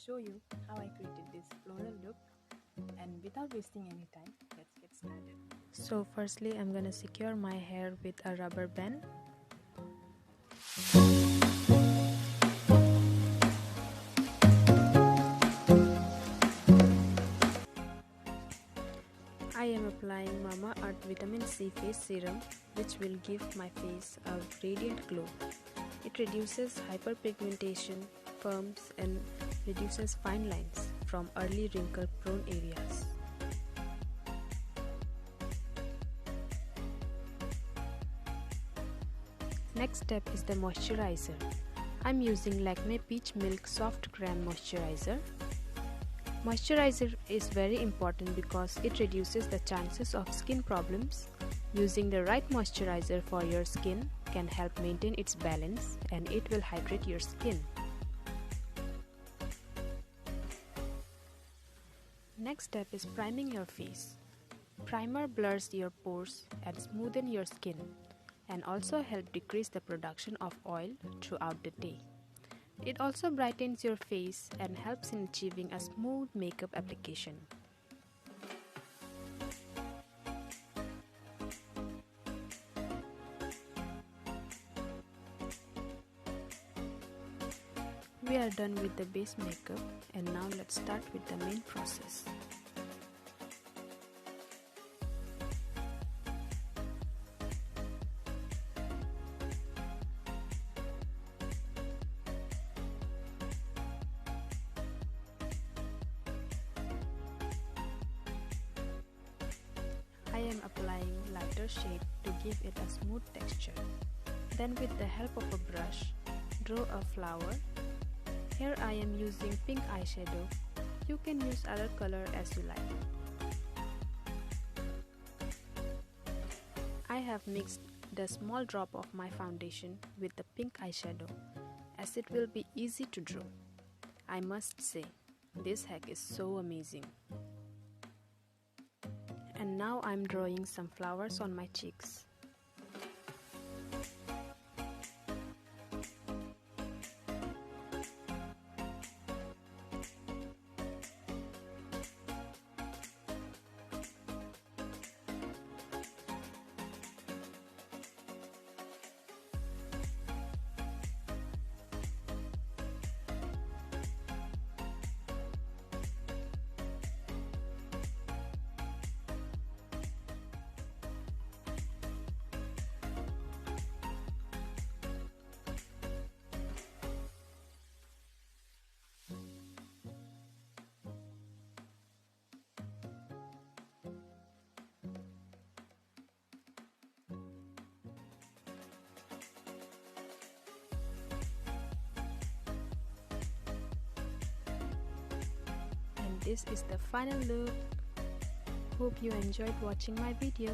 show you how I created this floral look, and without wasting any time, let's get started. So firstly, I'm gonna secure my hair with a rubber band. I am applying Mama Earth Vitamin C Face Serum, which will give my face a radiant glow. It reduces hyperpigmentation, firms, and reduces fine lines from early wrinkle-prone areas. Next step is the moisturizer. I'm using Lakme Peach Milk Soft Crème Moisturizer. Moisturizer is very important because it reduces the chances of skin problems. Using the right moisturizer for your skin can help maintain its balance, and it will hydrate your skin. Next step is priming your face. Primer blurs your pores and smoothens your skin, and also help decrease the production of oil throughout the day. It also brightens your face and helps in achieving a smooth makeup application. We are done with the base makeup, and now let's start with the main process. I am applying lighter shade to give it a smooth texture. Then with the help of a brush, draw a flower. Here I am using pink eyeshadow. You can use other color as you like. I have mixed the small drop of my foundation with the pink eyeshadow, as it will be easy to draw. I must say, this hack is so amazing. And now I'm drawing some flowers on my cheeks. This is the final look. Hope you enjoyed watching my video.